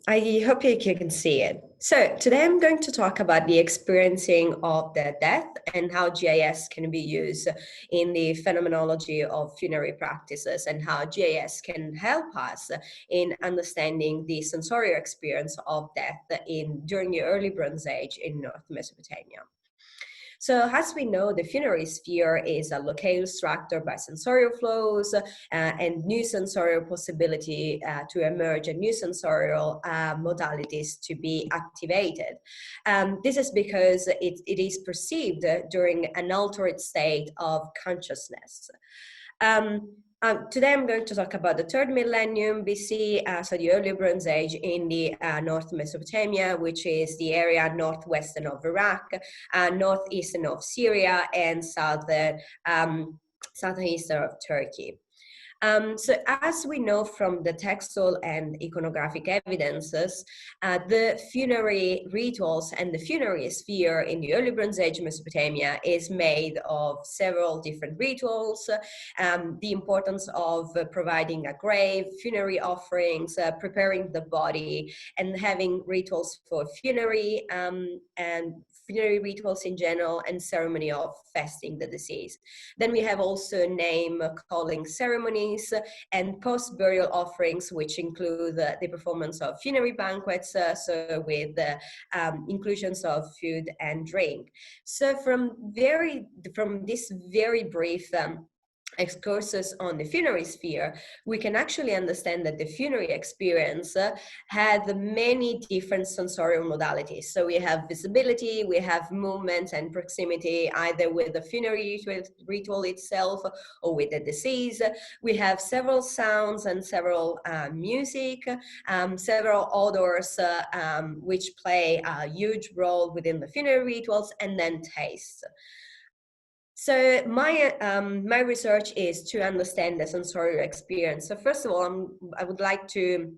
I hope you can see it. So today I'm going to talk about the experiencing of the death and how GIS can be used in the phenomenology of funerary practices and how GIS can help us in understanding the sensorial experience of death during the Early Bronze Age in North Mesopotamia. So as we know, the funerary sphere is a locale structured by sensorial flows and new sensorial possibility to emerge and new sensorial modalities to be activated. This is because it is perceived during an altered state of consciousness. Today I'm going to talk about the 3rd millennium BC, so the early Bronze Age in the North Mesopotamia, which is the area northwestern of Iraq, northeastern of Syria, and southeastern of Turkey. So as we know from the textual and iconographic evidences, the funerary rituals and the funerary sphere in the early Bronze Age Mesopotamia is made of several different rituals, the importance of providing a grave, funerary offerings, preparing the body, and having rituals for funerary and funerary rituals in general, and ceremony of fasting the deceased. Then we have also name calling ceremonies and post-burial offerings, which include the performance of funerary banquets, so with the inclusions of food and drink. So from this very brief excursus on the funerary sphere, we can actually understand that the funerary experience had many different sensorial modalities. So we have visibility, we have movement and proximity, either with the funerary ritual itself or with the deceased. We have several sounds and several music, several odors which play a huge role within the funerary rituals, and then taste. So my research is to understand the sensorial experience. So first of all, I would like to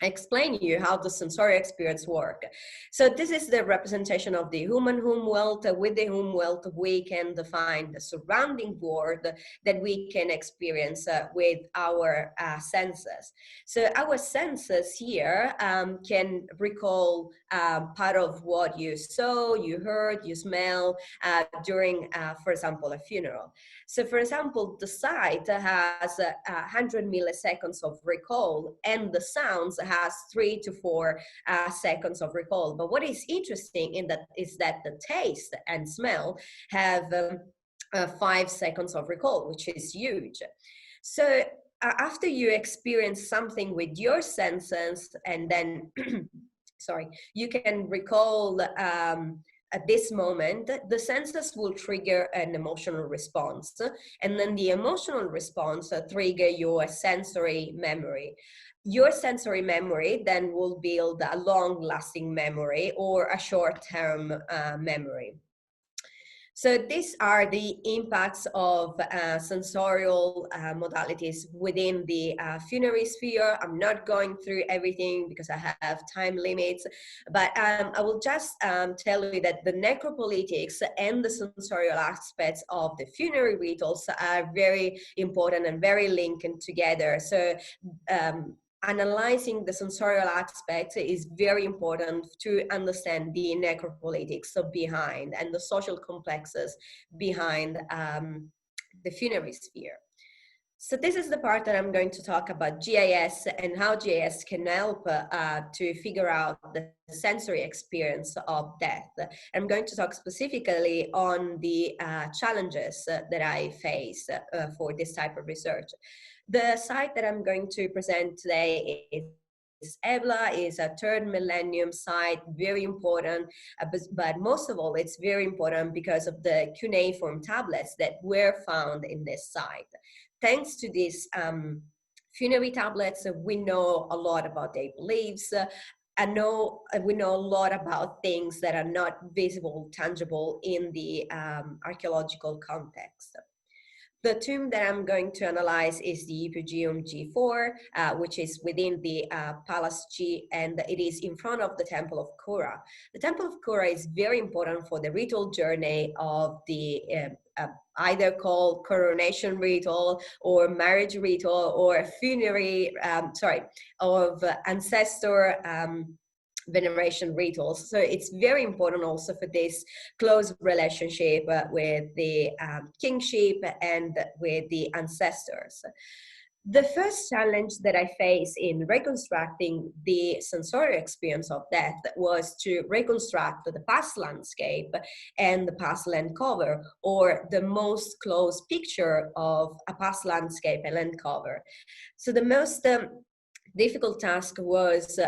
explain you how the sensorial experience work. So this is the representation of the human world. With the world, we can define the surrounding world that we can experience with our senses. So our senses here can recall part of what you saw, you heard, you smell during, for example, a funeral. So for example, the sight has 100 milliseconds of recall, and the sounds has 3 to 4 seconds of recall. But what is interesting is that the taste and smell have 5 seconds of recall, which is huge. So after you experience something with your senses, and then you can recall at this moment, the senses will trigger an emotional response, and then the emotional response trigger your sensory memory. Your sensory memory then will build a long-lasting memory or a short-term memory. So these are the impacts of sensorial modalities within the funerary sphere. I'm not going through everything because I have time limits, but I will just tell you that the necropolitics and the sensorial aspects of the funerary rituals are very important and very linked together. So analyzing the sensorial aspects is very important to understand the necropolitics behind and the social complexes behind the funerary sphere. So this is the part that I'm going to talk about GIS and how GIS can help to figure out the sensory experience of death. I'm going to talk specifically on the challenges that I face for this type of research. The site that I'm going to present today is Ebla, is a 3rd millennium site, very important, but most of all, it's very important because of the cuneiform tablets that were found in this site. Thanks to these funerary tablets, we know a lot about their beliefs, we know a lot about things that are not visible, tangible in the archaeological context. The tomb that I'm going to analyze is the Epigeum G4, which is within the Palace G, and it is in front of the Temple of Kura. The Temple of Kura is very important for the ritual journey of the either called coronation ritual or marriage ritual or funerary, of ancestor veneration rituals. So it's very important also for this close relationship with the kingship and with the ancestors. The first challenge that I faced in reconstructing the sensorial experience of death was to reconstruct the past landscape and the past land cover, or the most close picture of a past landscape and land cover. So the most difficult task was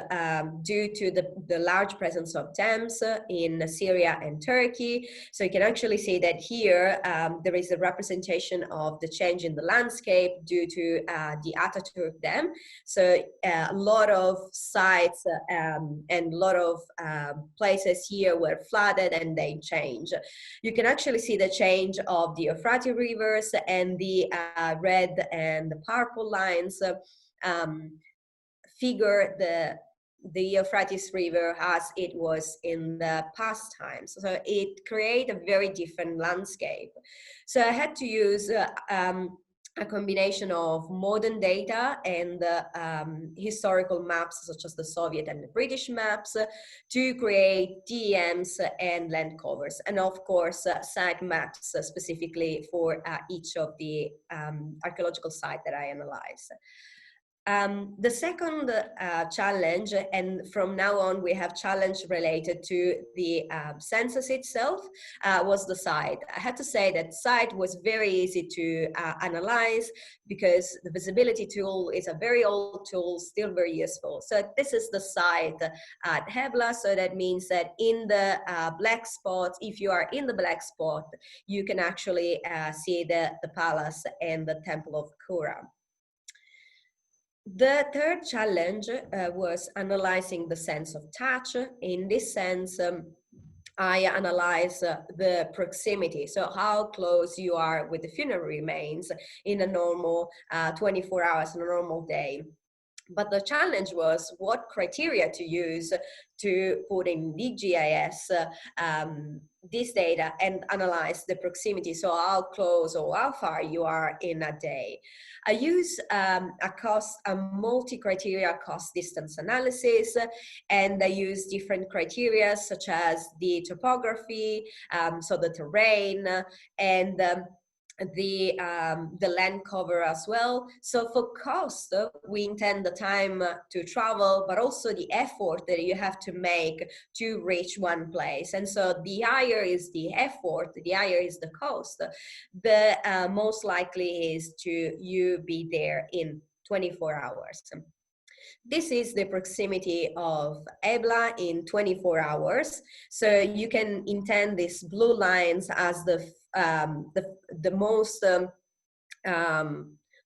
due to the large presence of gems in Syria and Turkey. So you can actually see that here there is a representation of the change in the landscape due to the Ataturk Dam. So a lot of sites and a lot of places here were flooded and they changed. You can actually see the change of the Euphrates rivers and the red and the purple lines figure the Euphrates River as it was in the past times. So it created a very different landscape. So I had to use a combination of modern data and historical maps, such as the Soviet and the British maps, to create DEMs and land covers, and of course site maps specifically for each of the archaeological sites that I analyzed. The second challenge, and from now on we have challenge related to the census itself, was the site. I had to say that site was very easy to analyze because the visibility tool is a very old tool, still very useful. So this is the site at Ebla, so that means that in the black spot, if you are in the black spot, you can actually see the palace and the Temple of Kura. The third challenge was analyzing the sense of touch. In this sense, I analyze the proximity, so how close you are with the funerary remains in a normal 24 hours in a normal day. But the challenge was what criteria to use to put in the GIS this data and analyze the proximity, so how close or how far you are in a day. I use a multi-criteria cost distance analysis, and I use different criteria such as the topography, so the terrain, and the land cover as well. So for cost, we intend the time to travel, but also the effort that you have to make to reach one place. And so the higher is the effort, the higher is the cost, the most likely is to you be there in 24 hours. This is the proximity of Ebla in 24 hours. So you can intend these blue lines as the most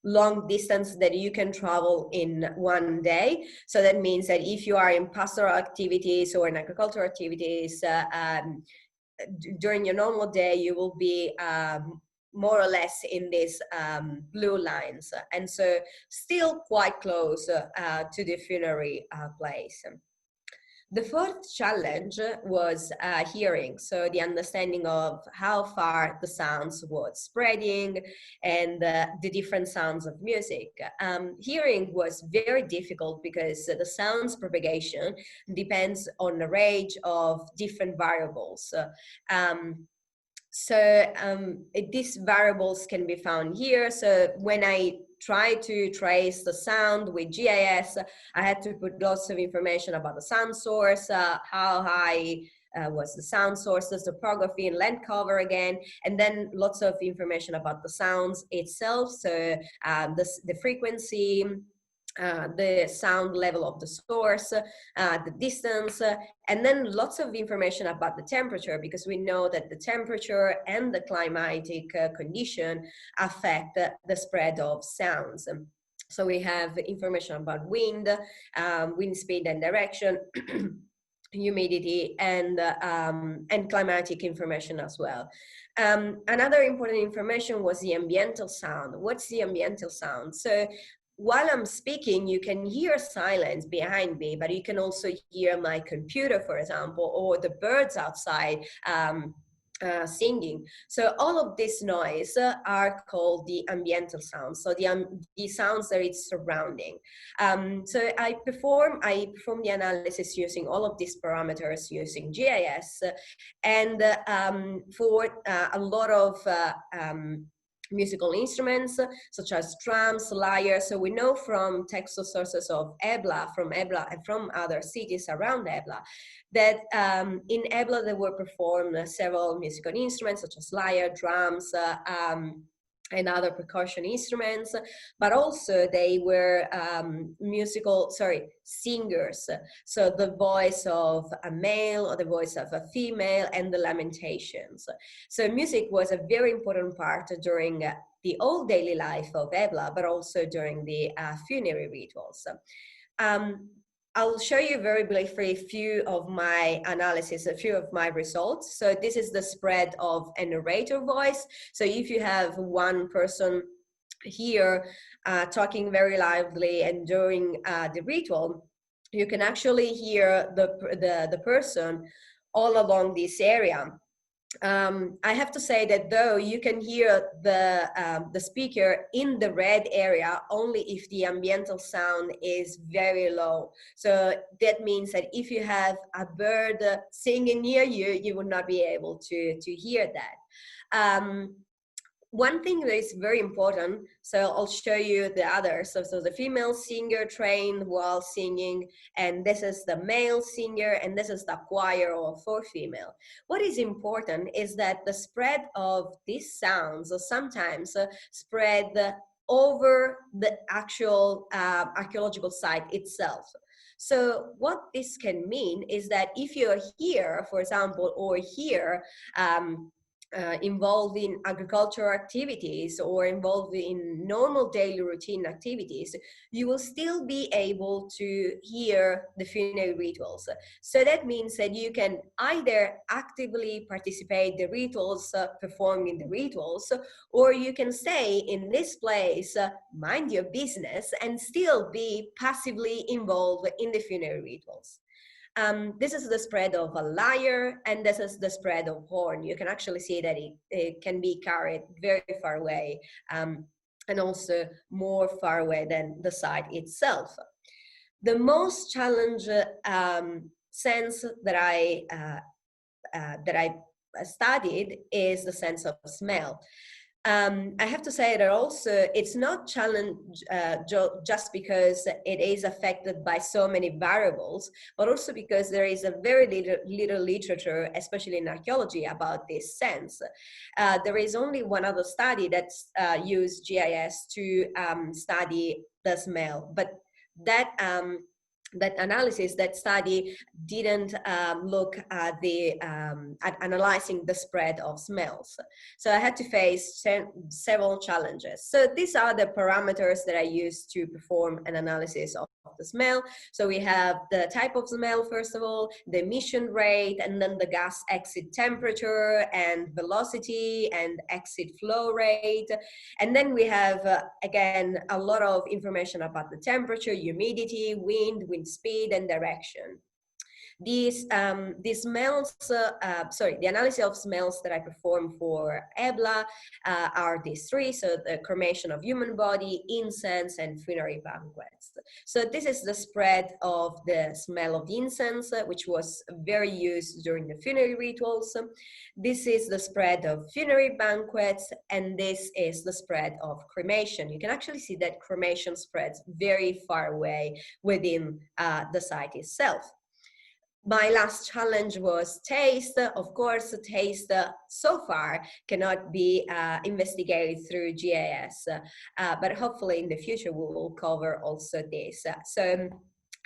long distance that you can travel in one day. So that means that if you are in pastoral activities or in agricultural activities, during your normal day, you will be more or less in these blue lines, and so still quite close to the funerary place. The fourth challenge was hearing, so the understanding of how far the sounds was spreading and the different sounds of music. Hearing was very difficult because the sounds propagation depends on a range of different variables. These variables can be found here. So when I try to trace the sound with GIS, I had to put lots of information about the sound source, how high was the sound source, the topography and land cover again, and then lots of information about the sounds itself. So the frequency, the sound level of the source, the distance, and then lots of information about the temperature, because we know that the temperature and the climatic condition affect the spread of sounds. So we have information about wind, wind speed and direction, humidity, and climatic information as well. Another important information was the ambiental sound. What's the ambiental sound? So while I'm speaking, you can hear silence behind me, but you can also hear my computer, for example, or the birds outside singing. So all of this noise are called the ambiental sounds. So the sounds that it's surrounding. So I perform the analysis using all of these parameters using GIS, and for a lot of musical instruments such as drums, lyres. So we know from textual sources of Ebla and from other cities around Ebla that in Ebla there were performed several musical instruments such as lyre, drums, and other percussion instruments, but also they were singers. So the voice of a male or the voice of a female, and the lamentations. So music was a very important part during the old daily life of Ebla, but also during the funerary rituals. I'll show you very briefly a few of my analysis, a few of my results. So this is the spread of a narrator voice. So if you have one person here talking very loudly and during the ritual, you can actually hear the person all along this area. I have to say that though you can hear the speaker in the red area only if the ambiental sound is very low. So that means that if you have a bird singing near you, you will not be able to hear that. One thing that is very important, so I'll show you the others. So the female singer trained while singing, and this is the male singer, and this is the choir for female. What is important is that the spread of these sounds sometimes spread over the actual archaeological site itself. So what this can mean is that if you're here, for example, or here, involved in agricultural activities or involved in normal daily routine activities, you will still be able to hear the funerary rituals. So that means that you can either actively participate in the rituals, performing the rituals, or you can stay in this place, mind your business, and still be passively involved in the funerary rituals. This is the spread of a lyre, and this is the spread of horn. You can actually see that it can be carried very far away, and also more far away than the site itself. The most challenging sense that I studied is the sense of smell. I have to say that also it's not challenged just because it is affected by so many variables, but also because there is a very little literature, especially in archaeology, about this sense. There is only one other study that's used GIS to study the smell, but that analysis, that study didn't look at at analyzing the spread of smells. So I had to face several challenges. So these are the parameters that I used to perform an analysis of the smell. So we have the type of smell, first of all, the emission rate, and then the gas exit temperature and velocity and exit flow rate. And then we have, again, a lot of information about the temperature, humidity, wind speed, and direction. These smells, the analysis of smells that I performed for Ebla are these three, so the cremation of human body, incense, and funerary banquets. So this is the spread of the smell of the incense, which was very used during the funerary rituals. This is the spread of funerary banquets, and this is the spread of cremation. You can actually see that cremation spreads very far away within the site itself. My last challenge was taste. Of course, taste so far cannot be investigated through GIS, but hopefully in the future we will cover also this. So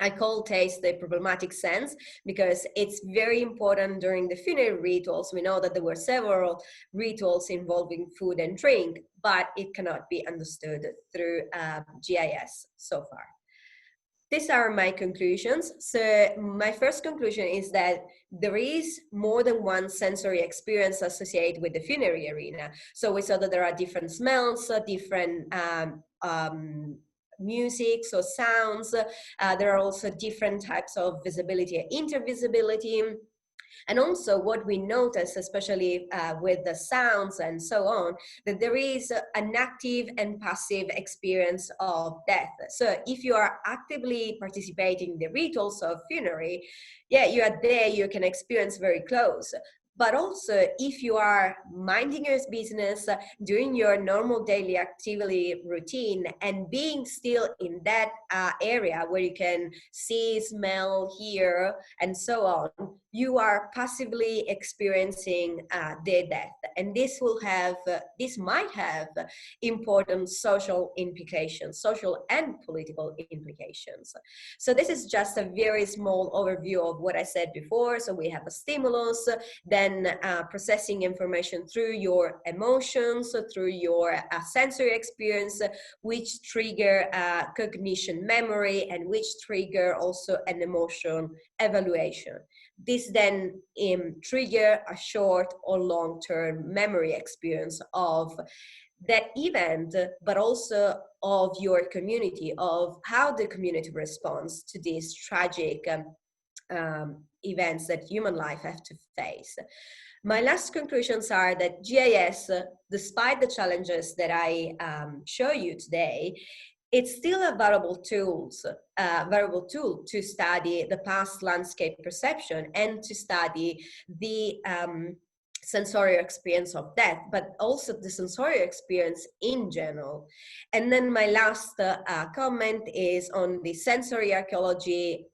I call taste the problematic sense because it's very important during the funerary rituals. We know that there were several rituals involving food and drink, but it cannot be understood through GIS so far. these are my conclusions. So my first conclusion is that there is more than one sensory experience associated with the funerary arena. So we saw that there are different smells, different musics or sounds. There are also different types of visibility and intervisibility. And also what we notice, especially with the sounds and so on, that there is an active and passive experience of death. So if you are actively participating in the rituals of funerary, yeah, you are there, you can experience very close. But also, if you are minding your business, doing your normal daily activity routine, and being still in that area where you can see, smell, hear, and so on, you are passively experiencing their death. And this might have important social implications, social and political implications. So this is just a very small overview of what I said before. So we have a stimulus, then processing information through your emotions, through your sensory experience, which trigger cognition memory, and which trigger also an emotion evaluation. This then trigger a short or long-term memory experience of that event, but also of your community, of how the community responds to these tragic events that human life have to face. My last conclusions are that GIS, despite the challenges that I show you today, it's still a valuable tool to study the past landscape perception and to study the sensorial experience of death, but also the sensorial experience in general. And then my last comment is on the sensory archaeology,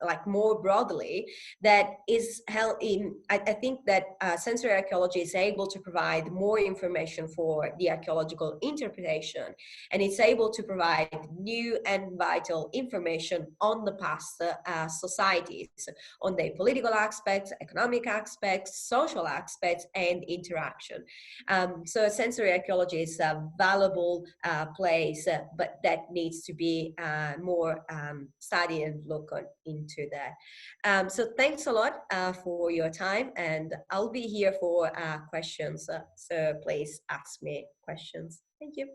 like more broadly, that is held in, I think that sensory archaeology is able to provide more information for the archaeological interpretation, and it's able to provide new and vital information on the past societies, on their political aspects, economic aspects, social aspects, and interaction. So sensory archaeology is a valuable place, but that needs to be more studied and look into that. So thanks a lot for your time, and I'll be here for questions. So please ask me questions. Thank you.